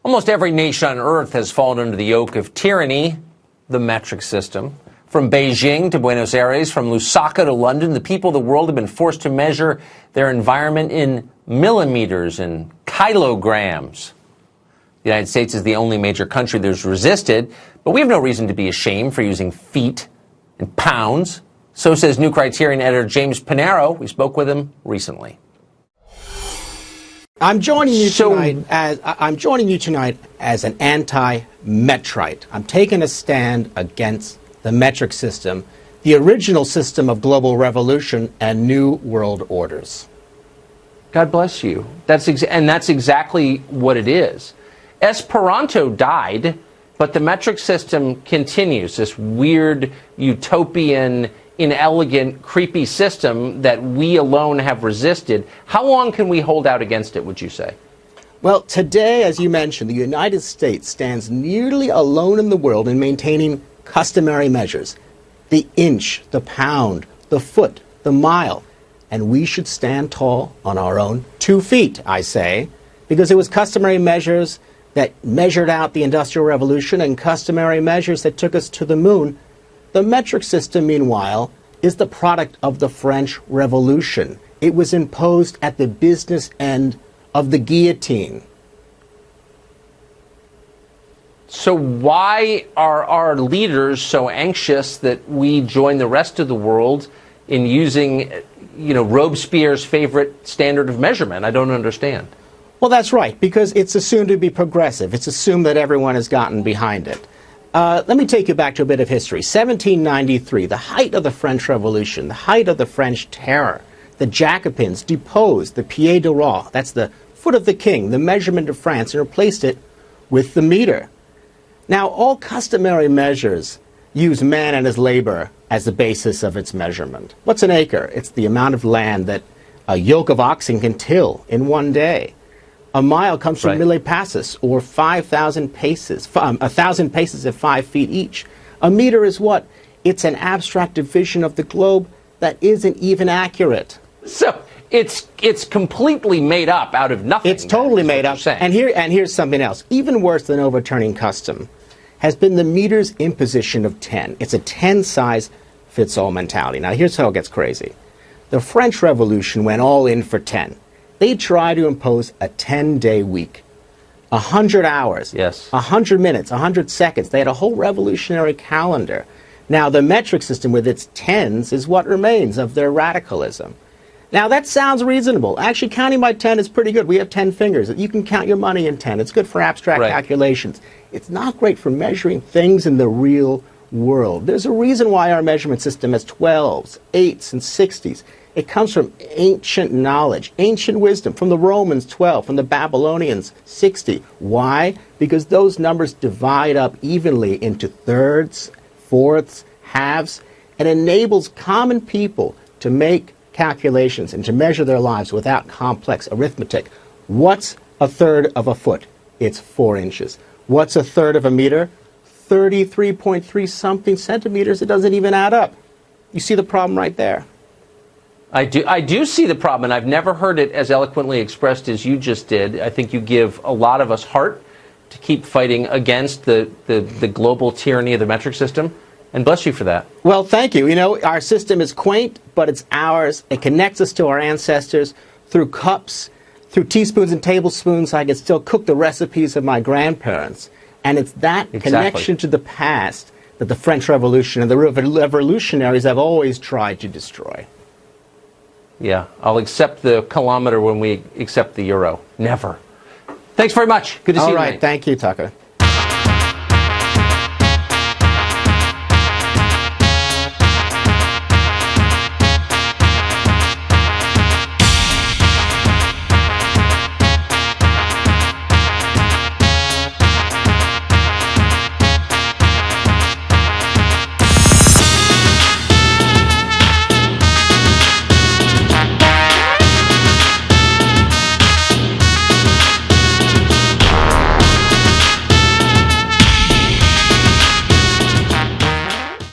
Almost every nation on earth has fallen under the yoke of tyranny, the metric system. From Beijing to Buenos Aires, from Lusaka to London, the people of the world have been forced to measure their environment in millimeters and kilograms. The United States is the only major country that's resisted, but we have no reason to be ashamed for using feet and pounds. So says New Criterion editor James Panaro. We spoke with him recently. I'm joining you tonight as an anti-metrite. I'm taking a stand against the metric system, the original system of global revolution and new world orders. God bless you. That's exactly what it is. Esperanto died, but the metric system continues, this weird, utopian, inelegant, creepy system that we alone have resisted. How long can we hold out against it, would you say? Well, today, as you mentioned, the United States stands nearly alone in the world in maintaining customary measures. The inch, the pound, the foot, the mile. And we should stand tall on our own 2 feet, I say, because it was customary measures that measured out the Industrial Revolution and customary measures that took us to the moon. The metric system, meanwhile, is the product of the French Revolution. It was imposed at the business end of the guillotine. So why are our leaders so anxious that we join the rest of the world in using, Robespierre's favorite standard of measurement? I don't understand. Well, that's right, because it's assumed to be progressive. It's assumed that everyone has gotten behind it. Let me take you back to a bit of history. 1793, the height of the French Revolution, the height of the French Terror. The Jacobins deposed the pied de roi, that's the foot of the king, the measurement of France, and replaced it with the meter. Now, all customary measures use man and his labor as the basis of its measurement. What's an acre? It's the amount of land that a yoke of oxen can till in one day. A mile comes from mille passes, or 5,000 paces, 1,000 paces at 5 feet each. A meter is what? It's an abstract division of the globe that isn't even accurate. So it's completely made up out of nothing. It's totally made up. And here's something else. Even worse than overturning custom has been the meter's imposition of 10. It's a 10-size-fits-all mentality. Now, here's how it gets crazy. The French Revolution went all in for 10. They tried to impose a 10-day week, 100 hours, 100 minutes, 100 seconds. They had a whole revolutionary calendar. Now, the metric system with its tens is what remains of their radicalism. Now, that sounds reasonable. Actually, counting by 10 is pretty good. We have 10 fingers. You can count your money in 10. It's good for abstract calculations. It's not great for measuring things in the real world. There's a reason why our measurement system has 12s, 8s, and 60s. It comes from ancient knowledge, ancient wisdom, from the Romans 12, from the Babylonians 60. Why? Because those numbers divide up evenly into thirds, fourths, halves, and enables common people to make calculations and to measure their lives without complex arithmetic. What's a third of a foot? It's 4 inches. What's a third of a meter? 33.3 something centimeters. It doesn't even add up. You see the problem right there. I do see the problem, and I've never heard it as eloquently expressed as you just did. I think you give a lot of us heart to keep fighting against the global tyranny of the metric system. And bless you for that. Well, thank you. Our system is quaint, but it's ours. It connects us to our ancestors through cups, through teaspoons and tablespoons. I can still cook the recipes of my grandparents. And it's that connection to the past that the French Revolution and the revolutionaries have always tried to destroy. Yeah, I'll accept the kilometer when we accept the euro. Never. Thanks very much. Good to see you. All right. Thank you, Tucker.